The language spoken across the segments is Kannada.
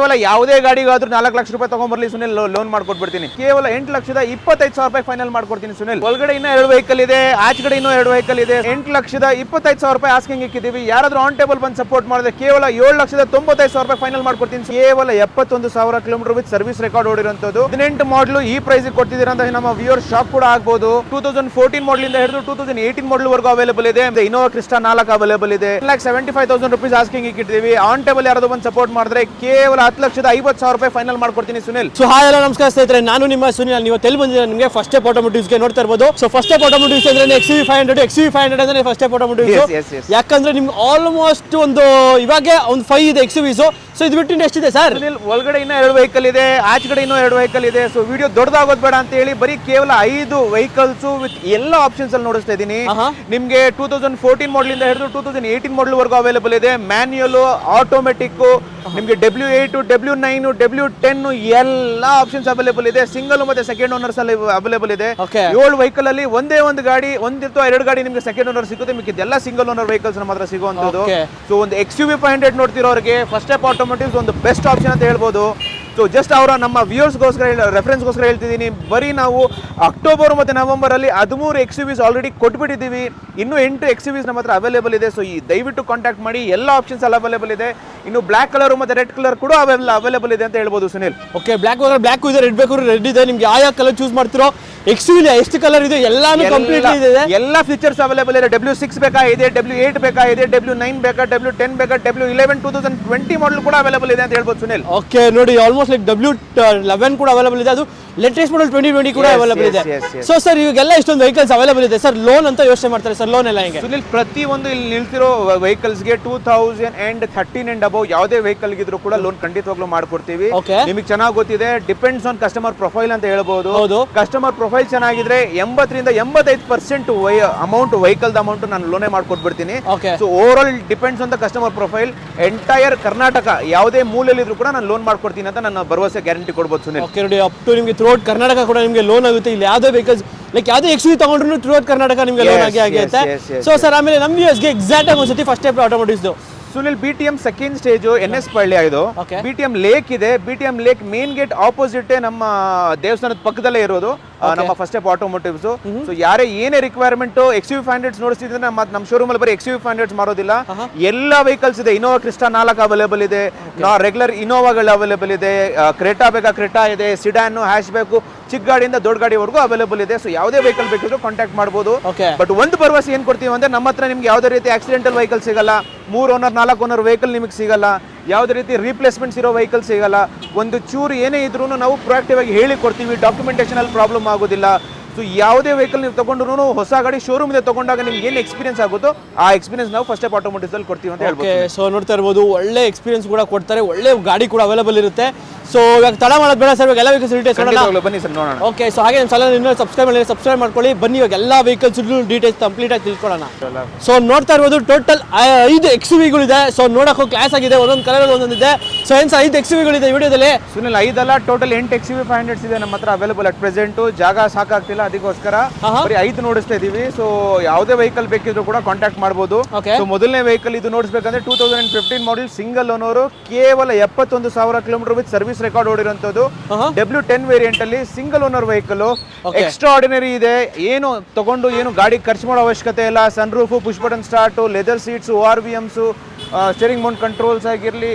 ಕೇವಲ ಯಾವುದೇ ಗಾಡಿಗಾದ್ರೂ 4 ಲಕ್ಷ ರೂಪಾಯಿ ತಗೊಂಡ್ಬರ್ಲಿ ಸುನಿಲ್, ಲೋನ್ ಮಾಡ್ಕೊಟ್ಬಿಡ್ತೀನಿ. ಕೇವಲ 8,25,000 ರೂಪಾಯಿ ಫೈನಲ್ ಮಾಡ್ಕೊಡ್ತೀನಿ ಸುನಿಲ್. ಒಳಗಡೆ ಇನ್ನೂ 2 ವೆಹಿಕಲ್ ಇದೆ, ಆಚೆಗಡೆ ಇನ್ನೂ 2 ವೆಹಿಕಲ್ ಇದೆ. 8,25,000 ರೂಪಾಯಿ ಆಸ್ಕಿಂಗ್ ಇಕ್ಕಿದೀವಿ. ಯಾರಾದ್ರೂ ಆನ್ ಟೇಬಲ್ ಬಂದು ಸಪೋರ್ಟ್ ಮಾಡಿದ್ರೆ ಕೇವಲ 7,95,000 ರೂಪಾಯಿ ಫೈನಲ್ ಮಾಡ್ಕೊಡ್ತೀನಿ. ಕೇವಲ 71,000 ಕಿಲೋಮೀಟರ್ ವಿತ್ ಸರ್ವಿಸ್ ರೆಕಾರ್ಡ್ ಓಡಿರುವಂತದ್ದು. 18 ಮಾಡಲು ಈ ಪ್ರೈಸ್ ಕೊಡ್ತಿದ್ದೀರಾ ಅಂತ ನಮ್ಮ ವ್ಯೂವರ್ ಶಾಕ್ ಕೂಡ ಆಗ್ಬಹುದು. 2014 ಮಾಡಲ್ ಇಂದ ಹಿಡಿದು 2018 ಮಾಡಲ್ ವರೆಗೂ ಅವೈಲೇಬಲ್ ಇದೆ. ಇನೋವಾ ಕ್ರಿಸ್ಟಾ 4 ಅವೈಲೇಬಲ್ ಇದೆ. 1,75,000 ರೂಪೀಸ್ ಆಸ್ಕಿಂಗ್ ಇಕ್ಕಿದ್ದೀವಿ. ಆನ್ ಟೇಬಲ್ ಯಾರಾದ್ರೂ ಬಂದು ಸಪೋರ್ಟ್ ಮಾಡಿದ್ರೆ ಕೇವಲ 10,50,000 ರೂಪಾಯಿ ಫೈನಲ್ ಮಾಡ್ಕೊಡ್ತೀನಿ ಸುನಿಲ್. ಸೊ ಹಾಯ್ ಎಲ್ಲ ನಮಸ್ಕಾರ ಸ್ನೇಹಿತರೆ, ನಾನು ನಿಮ್ಮ ಸುನಿಲ್. ನೀವು ಎಲ್ಲಿ ಬಂದಿದ್ದೀರಾ? ನಿಮಗೆ ಫಸ್ಟ್ ಸ್ಟೆಪ್ ಆಟೋಮೋಟಿವ್ಸ್ ಗೆ ನೋಡ್ತಾ ಇರಬಹುದು. ಸೊ ಫಸ್ಟ್ ಸ್ಟೆಪ್ ಆಟೋಮೋಟಿವ್ಸ್ ಅಂದ್ರೆ XUV500 ಅಂದ್ರೆ ಫಸ್ಟ್ ಸ್ಟೆಪ್ ಆಟೋಮೋಟಿವ್ಸ್. ಯಾಕಂದ್ರೆ ನಿಮ್ಗೆ ಆಲ್ಮೋಸ್ಟ್ ಒಂದು ಇವಾಗ ಒಂದು 5 ಇದೆ XUVs. ಸೊ ಇದು ಬಿಟ್ಟು ಎಷ್ಟಿದೆ ಸರ್? ಒಳಗಡೆ ಇನ್ನೂ 2 ವೆಹಿಕಲ್ ಇದೆ, ಆಚೆಗಡೆ ಇನ್ನೂ 2 ವೆಹಿಕಲ್ ಇದೆ. ಸೊ ವಿಡಿಯೋ ದೊಡ್ಡದಾಗೋದು ಬೇಡ ಅಂತ ಹೇಳಿ ಬರೀ ಕೇವಲ 5 ವೆಹಿಕಲ್ಸ್ ವಿತ್ ಎಲ್ಲ ಆಪ್ಷನ್ಸ್ ಅಲ್ಲಿ ನೋಡಿಸ್ತಾ ಇದ್ದೀನಿ. ನಿಮ್ಗೆ 2014 ಮಾಡಲ್ ಇಂದ ಹಿಡಿದು 2018 ಮಾಡಲ್ ವರೆಗೂ ಅವೈಲೇಬಲ್ ಇದೆ. ಮ್ಯಾನ್ಯುಯಲ್, ಆಟೋಮೆಟಿಕ್, ನಿಮ್ಗೆ W8, W9, W10 ಎಲ್ಲ ಆಪ್ಷನ್ಸ್ ಅವೈಲೇಬಲ್ ಇದೆ. ಸಿಂಗಲ್ ಮತ್ತೆ ಸೆಕೆಂಡ್ ಓನರ್ಸ್ ಅಲ್ಲಿ ಅವೈಲೇಬಲ್ ಇದೆ. 7 ವೆಹಿಕಲ್ ಅಲ್ಲಿ ಒಂದೇ ಒಂದು ಗಾಡಿ, ಒಂದಿತ್ತು 2 ಗಾಡಿ ನಿಮ್ಗೆ ಸೆಕೆಂಡ್ ಓನರ್ ಸಿಗುತ್ತೆ. ಮಿಕ್ಕಿದೆಲ್ಲ ಸಿಂಗಲ್ ಓನರ್ ವೆಹಿಕಲ್ಸ್ ಮಾತ್ರ ಸಿಗುವಂತದ್ದು. ಸೊ ಒಂದು XUV500 ನೋಡ್ತಿರೋರಿಗೆ ಫಸ್ಟ್ ಸ್ಟೆಪ್ ಆಟೋಮೋಟಿವ್ಸ್ ಒಂದು ಬೆಸ್ಟ್ ಆಪ್ಷನ್ ಅಂತ ಹೇಳ್ಬೋದು. ಸೊ ಜಸ್ಟ್ ಅವರ ನಮ್ಮ ವ್ಯೂವರ್ಸ್ಗೋಸ್ಕರ ರೆಫರೆನ್ಸ್ಗೋಸ್ಕರ ಹೇಳ್ತಿದ್ದೀನಿ. ಬರೀ ನಾವು ಅಕ್ಟೋಬರ್ ಮತ್ತು ನವೆಂಬರ್ ಅಲ್ಲಿ 13 XUVs ಆಲ್ರೆಡಿ ಕೊಟ್ಬಿಟ್ಟಿದ್ದೀವಿ. ಇನ್ನೂ 8 XUVs ನಮ್ಮ ಹತ್ರ ಅವೈಲೇಬಲ್ ಇದೆ. ಸೊ ಈ ದಯವಿಟ್ಟು ಕಾಂಟ್ಯಾಕ್ಟ್ ಮಾಡಿ, ಎಲ್ಲ ಆಪ್ಷನ್ಸ್ ಅಲ್ಲಿ ಅವೈಲೇಬಲ್ ಇದೆ. ಇನ್ನು ಬ್ಲಾಕ್ ಕಲರ್ ಮತ್ತೆ ರೆಡ್ ಕಲರ್ ಕೂಡ ಅವೈಲೇಬಲ್ ಇದೆ ಅಂತ ಹೇಳ್ಬೋದು ಸುನಿಲ್. ಓಕೆ, ಬ್ಲಾಕ್ ಬ್ಲಾಕ್ ಇದೆ, ರೆಡ್ ಬೇಕು ರೆಡ್ ಇದೆ. ನಿಮ್ಗೆ ಯಾವ ಕಲರ್ ಚೂಸ್ ಮಾಡ್ತಿರೋ, XUV ಎಷ್ಟು ಕಲರ್ ಇದೆ ಎಲ್ಲಾನು ಕಂಪ್ಲೀಟ್ ಇದೆ. ಎಲ್ಲ ಫೀಚರ್ಸ್ ಅವೈಲೇಬಲ್ ಇದೆ. W6 ಬೇಕಾ ಇದೆ, W8 ಬೇಕಾ ಇದೆ, W9 ಬೇಕಾ, W10 ಬೇಕಾ, W11 2020 ಮಾಡಲ್ ಕೂಡ ಅವೈಲೇಬಲ್ ಇದೆ ಅಂತ ಹೇಳ್ಬೋದು ಸುನಿಲ್. ಓಕೆ ನೋಡಿ, ಆಲ್ಮೋಸ್ಟ್ ಲೈಕ್ W11 ಕೂಡ ಅವೈಲೇಬಲ್ ಇದೆ. ಅದು ಲೇಟೆಸ್ಟ್ ಮಾಡಲ್ 2020 ಕೂಡ ಅವೈಲೇಬಲ್ ಇದೆ. ಸೊ ಸರ್ ಇವಾಗೆಲ್ಲ ಇಷ್ಟೊಂದು ವೆಹಿಕಲ್ಸ್ ಅವೈಲೇಬಲ್ ಇದೆ ಸರ್. ಲೋನ್ ಅಂತ ಯೋಚನೆ ಮಾಡ್ತಾರೆ ಸರ್, ಲೋನ್ ಎಲ್ಲ ಹೆಂಗೆ? ಸುನಿಲ್, ಪ್ರತಿ ಒಂದು ಇಲ್ಲಿ ನಿಲ್ತಿರೋ ವೆಹಿಕಲ್ಸ್ಗೆ 2013 ಅಂಡ್ ಅಬೌವ್ ಯಾವುದೇ ವೆಹಿಕಲ್ ಇದ್ರೂ ಕೂಡ ಲೋನ್ ಖಂಡಿತವಾಗ್ಲೂ ಮಾಡ್ಕೊಡ್ತೀವಿ. ನಿಮಗೆ ಚೆನ್ನಾಗಿ ಗೊತ್ತಿದೆ, ಡಿಪೆಂಡ್ಸ್ ಆನ್ ಕಸ್ಟಮರ್ ಪ್ರೊಫೈಲ್ ಅಂತ ಹೇಳ್ಬೋದು. ಕಸ್ಟಮರ್ ಪ್ರೊಫೈಲ್ ಚೆನ್ನಾಗಿದ್ರೆ 80 ರಿಂದ 85% ಅಮೌಂಟ್ ವೆಹಿಕಲ್ ಅಮೌಂಟ್ ನಾನು ಲೋನೇ ಮಾಡ್ಕೊಟ್ಬಿಡ್ತೀನಿ. So overall depends on the customer profile. Entire Karnataka ಯಾವುದೇ ಮೂಲೆಯಲ್ಲಿ ಇದ್ರೂ ಕೂಡ ನಾನು ಲೋನ್ ಮಾಡ್ಕೊಡ್ತೀನಿ ಅಂತ ನನ್ನ ಭರವಸೆ ಗ್ಯಾರಂಟಿ ಕೊಡ್ಬೋದು ಸುನಿಲ್. ಓಕೆ ನೋಡಿ, ಅಪ್ ಟು ನಿಮಗೆ ಥ್ರೂಔಟ್ ಕರ್ನಾಟಕ ಕೂಡ ನಿಮಗೆ ಲೋನ್ ಆಗುತ್ತೆ. ಇಲ್ಲಿ ಯಾವುದೇ ವೆಹಿಕಲ್ಸ್ ಲೈಕ್ ಯಾವುದೇ XUV ತಗೊಂಡ್ರು ಥ್ರೂಔಟ್ ಕರ್ನಾಟಕ ನಿಮಗೆ ಲೋನ್ ಆಗುತ್ತೆ. ಸೊ ಸರ್ ಆಮೇಲೆ ನಮ್ಮ ವ್ಯೂವರ್ಸ್ಗೆ ಎಕ್ಸಾಕ್ಟ್ ಆಗಿ ಒಂದ್ಸತಿ first step automotives Sunil, BTM second stage NS ಪಳ್ಳಿ ಇದು. BTM ಲೇಕ್ ಇದೆ. BTM lake main gate opposite ನಮ್ಮ ದೇವಸ್ಥಾನದ ಪಕ್ಕದಲ್ಲೇ ಇರೋದು ನಮ್ಮ ಫಸ್ಟ್ ಸ್ಟೆಪ್ ಆಟೋಮೋಟಿವ್ಸ್. ಸೊ ಯಾರೇ ಏನೇ ರಿಕ್ವೈರ್ಮೆಂಟ್ XUV500 ನೋಡಿಸಿದ್ರೆ ನಮ್ಮ ಶೋರೂಮ್ ಅಲ್ಲಿ ಬರೀ XUV500 ಮಾರೋದಿಲ್ಲ, ಎಲ್ಲ ವೆಹಿಕಲ್ಸ್ ಇದೆ. ಇನೋವಾ ಕ್ರಿಸ್ಟಾ 4 ಅವೈಲೇಬಲ್ ಇದೆ, ರೆಗ್ಯುಲರ್ ಇನೋವಾಗಳು ಅವೈಲೇಬಲ್ ಇದೆ. ಕ್ರೆಟಾ ಬೇಕಾ ಕ್ರೆಟಾ ಇದೆ, ಸಿಡಾನ್, ಹ್ಯಾಶ್ ಬೇಕು, ಚಿಕ್ಕ ಗಾಡಿಯಿಂದ ದೊಡ್ಡ ಗಾಡಿವರೆಗೂ ಅವೈಲೇಬಲ್ ಇದೆ. ಸೊ ಯಾವುದೇ ವೆಹಿಕಲ್ ಬೇಕಿದ್ರು ಕಾಂಟ್ಯಾಕ್ಟ್ ಮಾಡಬಹುದು. ಬಟ್ ಒಂದು ಭರವಸೆ ಏನ್ ಕೊಡ್ತೀವಿ ಅಂದ್ರೆ, ನಮ್ಮ ಹತ್ರ ನಿಮ್ಗೆ ಯಾವುದೇ ರೀತಿ ಆಕ್ಸಿಡೆಂಟಲ್ ವೆಹಿಕಲ್ ಸಿಗಲ್ಲ, 3 ಓನರ್ 4 ಓನರ್ ವೆಹಿಕಲ್ ನಿಮಗೆ ಸಿಗಲ್ಲ, ಯಾವುದೇ ರೀತಿ ರೀಪ್ಲೇಸ್ಮೆಂಟ್ಸ್ ಇರೋ ವೆಹಿಕಲ್ ಸಿಗಲ್ಲ. ಒಂದು ಚೂರು ಏನೇ ಇದ್ರೂ ನಾವು ಪ್ರೊಯಾಕ್ಟಿವ್ ಆಗಿ ಹೇಳಿ ಕೊಡ್ತೀವಿ. ಡಾಕ್ಯುಮೆಂಟೇಷನ್ ಅಲ್ಲಿ ಪ್ರಾಬ್ಲಮ್ ಆಗೋದಿಲ್ಲ. ಸೊ ಯಾವುದೇ ವೆಹಿಕಲ್ ನೀವು ತಗೊಂಡ್ರು, ಹೊಸ ಗಾಡಿ ಶೋರೂಮ್ ಇಂದ ತಗೊಂಡಾಗ ನಿಮ್ಗೆ ಏನು ಎಕ್ಸ್ಪೀರಿಯನ್ಸ್ ಆಗುತ್ತೋ ಆ ಎಕ್ಸ್ಪೀರಿಯನ್ಸ್ ನಾವು ಫಸ್ಟ್ ಸ್ಟೆಪ್ ಆಟೋಮೋಟಿವ್ಸ್ ಅಲ್ಲಿ ಕೊಡ್ತೀವಿ ಅಂತ ಹೇಳ್ಬೋದು. ಸೊ ನೋಡ್ತಾ ಇರ್ಬೋದು, ಒಳ್ಳೆ ಎಕ್ಸ್ಪೀರಿಯನ್ಸ್ ಕೂಡ ಕೊಡ್ತಾರೆ, ಒಳ್ಳೆ ಗಾಡಿ ಕೂಡ ಅವೈಲೇಬಲ್ ಇರುತ್ತೆ. ಸೊ ಇವಾಗ ತಡ ಮಾಡೋದು ಬೇಡ ಸರ್, ಇವಾಗ ಎಲ್ಲ ವೆಹಿಕಲ್ಸ್ ಡೀಟೇಲ್ಸ್ ಬನ್ನಿ ಸರ್ ನೋಡೋಣ. ಓಕೆ, ಸೊ ಹಾಗೆ ನಮ್ಮ ಚಾನಲ್ ಇನ್ನೂ ಸಬ್ಸ್ಕ್ರೈಬ್ ಮಾಡ್ಕೊಳ್ಳಿ. ಬನ್ನಿ ಇವಾಗ ಎಲ್ಲ ವೆಹಿಕಲ್ಸ್ ಡೀಟೇಲ್ಸ್ ಕಂಪ್ಲೀಟ್ ಆಗಿ ತಿಳ್ಕೊಳ್ಳೋಣ. ಸೊ ನೋಡ್ತಾ ಇರ್ಬೋದು, ಟೋಟಲ್ 5 XUVಗಳಿದೆ. ಸೊ ನೋಡಕ್ಕೂ ಕ್ಲಾಸ್ ಆಗಿದೆ, ಒಂದೊಂದು ಕಲರ್ ಒಂದೊಂದಿದೆ. ಸೊ ಏನು ಸರ್ 5 XUVಗಳಿದೆ ವಿಡಿಯೋದಲ್ಲಿ? ಸುನಿಲ್, 5 ಅಲ್ಲ, ಟೋಟಲ್ 8 XUV500 ಇದೆ ನಮ್ಮ ಹತ್ರ ಅವೈಲೇಬಲ್ ಅಟ್ ಪ್ರೆಸೆಂಟ್. ಜಾಗ ಸಾಕಾಗ್ತಿಲ್ಲ, ಅದಕ್ಕೋಸ್ಕರ ಬರೀ 5 ನೋಡಿಸ್ತಾ ಇದೀವಿ. ಸೊ ಯಾವುದೇ ವೆಹಿಕಲ್ ಬೇಕಿದ್ರು ಕೂಡ ಕಾಂಟ್ಯಾಕ್ಟ್ ಮಾಡಬಹುದು. ಸೊ ಮೊದಲನೇ ವೆಹಿಕಲ್ ಇದು ನೋಡಿಸ್ಬೇಕಂದ್ರೆ 2015 ಮಾಡಲ್ ಸಿಂಗಲ್ ಓನರ್, ಕೇವಲ 71,000 ಕಿಲೋಮೀಟರ್ ವಿತ್ ಸರ್ವಿಸ್ ರೆಕಾರ್ಡ್ ಓಡಿರುವಂತದ್ದು. W10 ವೇರಿಯಂಟ್ ಅಲ್ಲಿ single owner vehicle, extraordinary ಇದೆ. ಏನು ತಗೊಂಡು ಏನು ಗಾಡಿ ಖರ್ಚು ಮಾಡೋ ಅವಶ್ಯಕತೆ ಇಲ್ಲ. Sun roof, push button start, leather seats, ORVMs, steering mount controls ಆಗಿರಲಿ,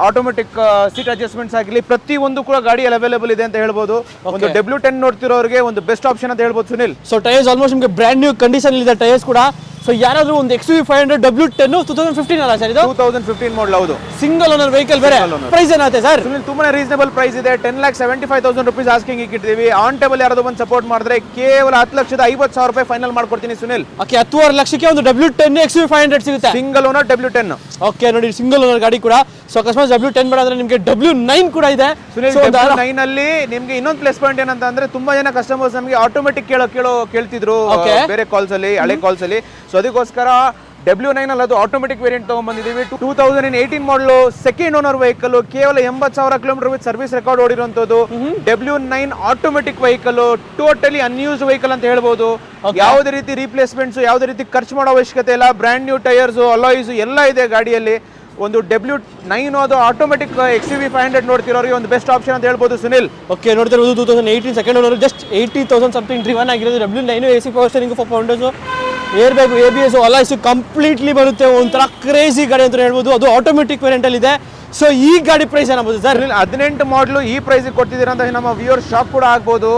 ಆಟೋಮೆಟಿಕ್ ಸೀಟ್ ಅಡ್ಜಸ್ಟ್ಮೆಂಟ್ಸ್ ಆಗಿರಲಿ, ಪ್ರತಿ ಒಂದು ಕೂಡ ಗಾಡಿಯಲ್ಲಿ ಅವೈಲೇಬಲ್ ಇದೆ ಅಂತ ಹೇಳ್ಬೋದು. ಒಂದು W10 ನೋಡ್ತಿರೋರಿಗೆ ಒಂದು ಬೆಸ್ಟ್ ಆಪ್ಷನ್ ಅಂತ ಹೇಳ್ಬೋದು ಸುನಿಲ್. ಸೊ ಟೈರ್ಸ್ ಆಲ್ಮೋಸ್ಟ್ ನಿಮಗೆ ಬ್ರ್ಯಾಂಡ್ ನ್ಯೂ ಕಂಡೀಷನ್ ಇದೆ ಟೈರ್ಸ್ ಕೂಡ. ಸೊ ಯಾರಾದ್ರೂ ಒಂದು XUV500 W10 2015 ಅಲ್ಲ ಸರ್ ಇದು? 2015 ಮಾಡಲ್, ಹೌದು. ಸಿಂಗಲ್ ಓನರ್ ವೆಹಿಕಲ್ ಬೇರೆ. ಪ್ರೈಸ್ ಏನಾಗುತ್ತೆ ಸರ್? ತುಂಬಾ ರೀಸನಬಲ್ ಪ್ರೈಸ್ ಇದೆ. 10,75,000 ರೂಪೀಸ್ ಆಸ್ಕಿಂಗ್ ಇಕ್ಕಿದ್ದೀವಿ. ಆನ್ ಟೇಬಲ್ ಯಾರಾದ್ರೂ ಬಂದು ಸಪೋರ್ಟ್ ಮಾಡಿದ್ರೆ ಕೇವಲ 10,50,000 ರೂಪಾಯಿ ಫೈನಲ್ ಮಾಡ್ಕೊಡ್ತೀನಿ ಸುನಿಲ್. ಓಕೆ, 10.5 ಲಕ್ಷಕ್ಕೆ ಒಂದು W10 XUV500 ಸಿಗುತ್ತೆ, ಸಿಂಗಲ್ ಓನರ್ W10. ಓಕೆ ನೋಡಿ, ಸಿಂಗಲ್ ಓನರ್ ಗಾಡಿ ಕೂಡ. ಸೊ ಅಕಸ್ಮಾತ್ W10 ಬೇಡ ಅಂದ್ರೆ ನಿಮಗೆ W9 ಕೂಡ ಇದೆ. ಸುನಿಲ್, W9 ಅಲ್ಲಿ ನಿಮ್ಗೆ ಇನ್ನೊಂದು ಪ್ಲಸ್ ಪಾಯಿಂಟ್ ಏನಂತ ಅಂದ್ರೆ, ತುಂಬಾ ಜನ ಕಸ್ಟಮರ್ಸ್ ನಮಗೆ ಆಟೋಮೆಟಿಕ್ ಕೇಳ್ತಿದ್ರು ಬೇರೆ ಕಾಲ್ಸ್ ಅಲ್ಲಿ, ಹಳೆ ಕಾಲ್ಸ್ ಅಲ್ಲಿ. ಸೊ ಅದಕ್ಕೋಸ್ಕರ W9 ಅಲ್ಲಿ ಅದು ಆಟೋಮೆಟಿಕ್ ವೇರಿಯಂಟ್ ತಗೊಂಡ್ಬಂದಿದ್ದೀವಿ. 2018 ಮಾಡಲು ಸೆಕೆಂಡ್ ಓನರ್ ವೆಹಿಕಲ್, ಕೇವಲ 80,000 ಕಿಲೋಮೀಟರ್ ವಿತ್ ಸರ್ವಿಸ್ ರೆಕಾರ್ಡ್ ಓಡಿರುವಂತದ್ದು. W9 automatic vehicle, totally unused vehicle ಅಂತ ಹೇಳ್ಬೋದು. ಯಾವುದೇ ರೀತಿ ರೀಪ್ಲೇಸ್ಮೆಂಟ್ಸ್, ಯಾವುದೇ ರೀತಿ ಖರ್ಚು ಮಾಡೋ ಅವಶ್ಯಕತೆ ಇಲ್ಲ. ಬ್ರ್ಯಾಂಡ್ ನ್ಯೂ ಟೈರ್ಸ್, ಅಲಾಯ್ಸ್ ಎಲ್ಲ ಇದೆ ಗಾಡಿಯಲ್ಲಿ. ಒಂದು W9 ಅದು ಆಟೋಮೆಟಿಕ್ XUV 500 ನೋಡ್ತಿರೋರಿಗೆ ಒಂದು ಬೆಸ್ಟ್ ಆಪ್ಷನ್ ಅಂತ ಹೇಳ್ಬೋದು ಸುನಿಲ್. ಓಕೆ, ನೋಡ್ತಿರೋದು 2018 second owner, just 80,000 something driven ಆಗಿರೋದು. W9 AC power steering, 4 windows, air bag, ABS, alloys completely ಬರುತ್ತೆ. ಒಂಥರ ಕ್ರೇಜಿ ಗಾಡಿ ಅಂತ ಹೇಳ್ಬೋದು. ಅದು ಆಟೋಮೆಟಿಕ್ ವೇರಿಯಂಟ್ ಅಲ್ಲಿ ಇದೆ. ಸೊ ಈ ಗಾಡಿ ಪ್ರೈಸ್ ಏನಾಗ್ಬೋದು ಸರ್? 18 ಮಾಡಲು ಈ ಪ್ರೈಸ್ ಕೊಡ್ತಿದ್ದೀರಾ ಅಂತ ನಮ್ಮ ವ್ಯೂವರ್ ಶಾಕ್ ಕೂಡ ಆಗ್ಬೋದು.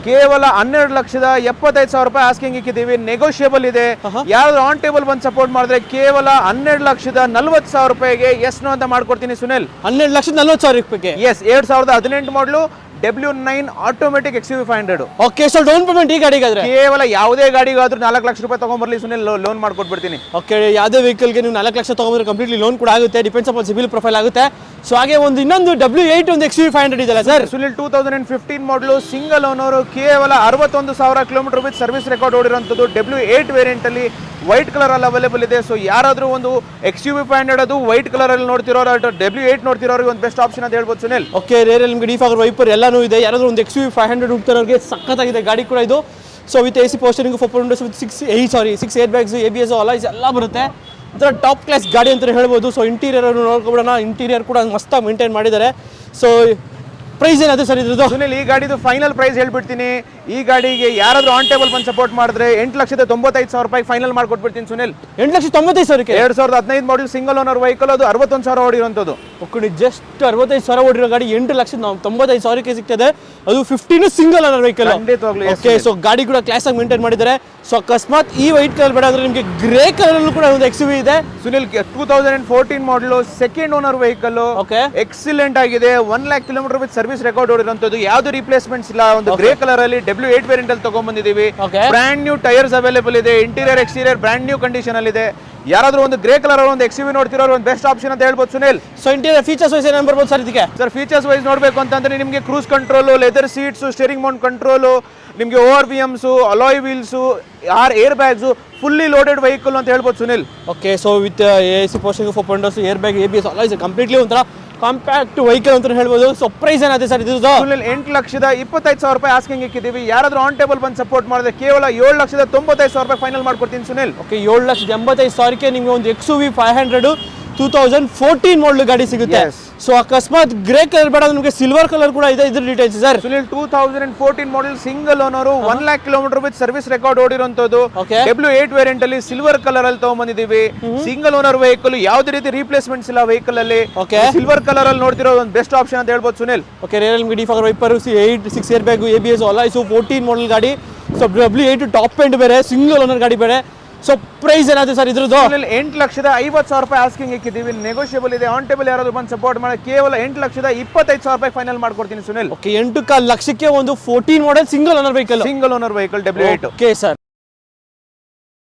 ಕೇವಲ 12,75,000 ರೂಪಾಯಿ ಆಸ್ಕಿಂಗ್ ಇಕ್ಕಿದ್ದೀವಿ, ನೆಗೋಷಿಯಬಲ್ ಇದೆ. ಯಾವ್ದು ಆನ್ ಟೇಬಲ್ ಬಂದು ಸಪೋರ್ಟ್ ಮಾಡಿದ್ರೆ ಕೇವಲ 12,40,000 ರೂಪಾಯಿಗೆ ಎಸ್ ನೋ ಅಂತ ಮಾಡ್ಕೊಡ್ತೀನಿ ಸುನಿಲ್. 12,40,000 ರೂಪಾಯಿಗೆ ಎಸ್, 2018 ಮಾಡಲು W9 automatic XUV 500. Okay, so down payment ಈ ಗಾಡಿಗಾದ್ರೆ ಕೇವಲ ಯಾವುದೇ ಗಾಡಿಗಾದ್ರೂ 4 ಲಕ್ಷ ರೂಪಾಯಿ ತಗೊಂಡ್ಬರ್ಲಿ ಸುನಿಲ್, ಲೋನ್ ಮಾಡ್ಕೊಟ್ಬಿಡ್ತೀನಿ. ಓಕೆ, ಯಾವುದೇ ವೆಹಿಕಲ್ಗೆ ನೀವು 4 ಲಕ್ಷ ತಗೊಂಡ್ರೆ ಕಂಪ್ಲೀಟ್ಲಿ ಲೋನ್ ಕೂಡ ಆಗುತ್ತೆ. ಡಿಪೆಂಡ್ಸ್ ಅಪಾನ್ ಸಿಬಿಲ್ ಪ್ರೊಫೈಲ್ ಆಗುತ್ತೆ. ಸೊ ಹಾಗೆ ಇನ್ನೊಂದು W8 ಒಂದು XUV 500 ಇದೆಯಲ್ಲ ಸರ್ ಸುನಿಲ್, 2015 ಮಾಡಲು ಸಿಂಗಲ್ ಓನರ್, ಕೇವಲ 61,000 ಕಿಲೋಮೀಟರ್ ವಿತ್ ಸರ್ವಿಸ್ ರೆಕಾರ್ಡ್ ಓಡಿರೋಂಥದ್ದು. W8 ವೇರಿಯಂಟ್ ಅಲ್ಲಿ ವೈಟ್ ಕಲರ್ ಅಲ್ಲಿ ಅವೈಲೇಬಲ್ ಇದೆ. ಸೊ ಯಾರಾದ್ರೂ ಒಂದು XUV 500 ಅದು ವೈಟ್ ಕಲರ್ ಅಲ್ಲಿ ನೋಡ್ತಿರೋರು, W8 ನೋಡ್ತಿರೋರಿಗೆ ಒಂದು ಬೆಸ್ಟ್ ಆಪ್ಷನ್ ಅಂತ ಹೇಳ್ಬೋದು ಸುನಿಲ್. ಓಕೆ, ರೇರಲ್ಲಿ ನಿಮಗೆ ಡಿಫಾಗರ್ ವೈಪರ್ ಎಲ್ಲಾನು ಇದೆ. ಯಾರಾದ್ರೂ ಒಂದು XUV 500 ಹುಡ್ತಾರೋರಿಗೆ ಸಖತ್ತಾಗಿದೆ ಗಾಡಿ ಕೂಡ ಇದು. So with AC power steering, 4 Windows with 6 air bags, ABS, alloys ಎಲ್ಲ ಬರುತ್ತೆ. ಒಂಥರ ಟಾಪ್ ಕ್ಲಾಸ್ ಗಾಡಿ ಅಂತ ಹೇಳ್ಬೋದು. So interior ನೋಡ್ಕೊಬಿಡೋಣ. ಇಂಟೀರಿಯರ್ ಕೂಡ ಮಸ್ತಾಗಿ ಮೇಂಟೈನ್ ಮಾಡಿದ್ದಾರೆ. ಸೊ ಪ್ರೈಸ್ ಏನಾದ್ರು ಸರ್ ಇದ್ರದ್ದು? ಸುನಿಲ್, ಈ ಗಾಡಿದು ಫೈನಲ್ ಪ್ರೈಸ್ ಹೇಳ್ಬಿಡ್ತೀನಿ. ಈ ಗಾಡಿಗೆ ಯಾರಾದ್ರೂ ಆನ್ ಟೇಬಲ್ ಬಂದು ಸಪೋರ್ಟ್ ಮಾಡಿದ್ರೆ 8,95,000 ರೂಪಾಯಿ ಫೈನಲ್ ಮಾಡ್ಕೊಟ್ಬಿಡ್ತೀನಿ ಸುನಿಲ್. 8,95,000ಕ್ಕೆ 2015 ಮಾಡಲ್ ಸಿಂಗಲ್ ಓನರ್ ವೆಹಿಕಲ್, ಅದು 61,000 ಓಡಿರೋಂಥದ್ದು. ಒಕ್ಕಡಿ ಜಸ್ಟ್ 65,000 ಓಡಿರೋ ಗಾಡಿ 8,95,000ಕ್ಕೆ ಸಿಗ್ತದೆ. ಅದು 15 single owner vehicle. Okay, so ಗಾಡಿ ಕೂಡ ಕ್ಲಾಸ್ ಆಗಿ ಮೇಂಟೈನ್ ಮಾಡಿದ್ದಾರೆ. ಸೊ ಅಕಸ್ಮಾತ್ ಈ ವೈಟ್ ಕಲರ್ ಬೇಡ ಅಂದ್ರೆ ನಿಮಗೆ ಗ್ರೇ ಕಲರ್ ಅಲ್ಲೂ ಕೂಡ ಒಂದು XUV ಇದೆ Sunil. 2014 model second owner vehicle. Okay, excellent ಆಗಿದೆ. 1 lakh kilometre with service record ಓಡಿರೋಂಥದ್ದು. ಯಾವ್ದು ರಿಪ್ಲೇಸ್ಮೆಂಟ್ಸ್ ಇಲ್ಲ. ಒಂದು ಗ್ರೇ ಕಲರ್ ಅಲ್ಲಿ W8 ವೇರಿಯಂಟ್ ಅಲ್ಲಿ ತಗೊಂಡ್ಬಂದಿದ್ದೀವಿ. ಬ್ರ್ಯಾಂಡ್ ನ್ಯೂ ಟೈರ್ಸ್ ಅವೈಲೇಬಲ್ ಇದೆ. Interior exterior brand new condition ಅಲ್ಲಿ ಇದೆ. ಯಾರಾದ್ರೂ ಒಂದು ಗ್ರೇ ಕಲರ್ ಒಂದು XUV ನೋಡ್ತಿರೋರು ಒಂದು ಬೆಸ್ಟ್ ಆಪ್ಷನ್ ಅಂತ ಹೇಳ್ಬೋದು Sunil. So interior features wise ಏನೇನು ಬರ್ಬೋದು ಸರ್ ಇದಕ್ಕೆ? ಸರ್, ಫೀಚರ್ಸ್ ವೈಸ್ ನೋಡಬೇಕು ಅಂತಂದ್ರೆ ನಿಮಗೆ cruise control, leather seats, steering Mount control, ನಿಮಗೆ ORVMs, alloy wheels, air bags, fully loaded vehicle ಅಂತ ಹೇಳ್ಬೋದು Sunil. Okay, so with AC power steering, 4 windows, air bag, ABS, alloys completely ಒಂಥರ ಕಾಂಪ್ಯಾಕ್ಟ್ ವೆಹಿಕಲ್ ಅಂತ ಹೇಳ್ಬೋದು. ಸೊ ಪ್ರೈಸ್ ಏನಾಗುತ್ತೆ ಸರ್ ಇದು? 8,25,000 ರೂಪಾಯಿ ಆಸ್ಕಿಂಗ್ ಇಕ್ಕಿದ್ದೀವಿ. ಯಾರಾದ್ರೂ ಆನ್ ಟೇಬಲ್ ಬಂದು ಸಪೋರ್ಟ್ ಮಾಡಿದ್ರೆ ಕೇವಲ 7,95,000 ರೂಪಾಯಿ ಫೈನಲ್ ಮಾಡ್ಕೊಡ್ತೀನಿ ಸುನಿಲ್. ಓಕೆ, 7,85,000ಕ್ಕೆ ನಿಮಗೆ ಒಂದು XUV 500 2014 ಮಾಡಲ್ ಗಾಡಿ ಸಿಗುತ್ತೆ. ಸೊ ಅಕಸ್ಮಾತ್ ಗ್ರೇ ಕಲರ್ ಬೇಡ, ನಿಮಗೆ ಸಿಲ್ವರ್ ಕಲರ್ ಕೂಡ ಇದೆ. ಇದ್ರ details sir? Sunil, 2014 model single owner, 1 lakh kilometre with service record ಓಡಿರೋಂಥದ್ದು. W8 ವೇರಿಯಂಟ್ ಅಲ್ಲಿ ಸಿಲ್ವರ್ ಕಲರ್ ಅಲ್ಲಿ ತಗೊಂಡ್ಬಂದಿದ್ದೀವಿ. ಸಿಂಗಲ್ ಓನರ್ ವೆಹಿಕಲ್, ಯಾವುದೇ ರೀತಿ ರಿಪ್ಲೇಸ್ಮೆಂಟ್ಸ್ ಇಲ್ಲ ವೆಹಿಕಲ್ ಅಲ್ಲಿ. ಸಿಲ್ವರ್ ಕಲರ್ ಅಲ್ಲಿ ನೋಡ್ತಿರೋ ಒಂದು ಬೆಸ್ಟ್ ಆಪ್ಷನ್ ಅಂತ ಹೇಳ್ಬೋದು ಸುನಿಲ್. ಓಕೆ, ರೇರಲ್ಲಿ ನಿಮಗೆ defogger wiper, 6 air bag, ABS, alloys, 14 ಮಾಡಲ್ ಗಾಡಿ. ಸೊ W8 ಟಾಪ್ ಎಂಡ್ ಬೇರೆ, ಸಿಂಗಲ್ ಓನರ್ ಗಾಡಿ ಬೇರೆ. ಸೊ ಪ್ರೈಸ್ ಏನಾದ್ರು ಸರ್ ಇದ್ರದ್ದು? 8,50,000 ರೂಪಾಯಿ ಆಸ್ಕಿಂಗ್ ಇಕ್ಕಿದ್ದೀವಿ, ನೆಗೋಷಿಯಬಲ್ ಇದೆ. ಆನ್ ಟೇಬಲ್ ಯಾರಾದ್ರೂ ಬಂದು ಸಪೋರ್ಟ್ ಮಾಡಿ ಕೇವಲ 8,25,000 ರೂಪಾಯಿ ಫೈನಲ್ ಮಾಡ್ಕೊಡ್ತೀನಿ ಸುನಿಲ್. ಓಕೆ, 8 ಲಕ್ಷಕ್ಕೆ ಒಂದು 14 ಮಾಡಲ್ single owner vehicle W8. Okay sir.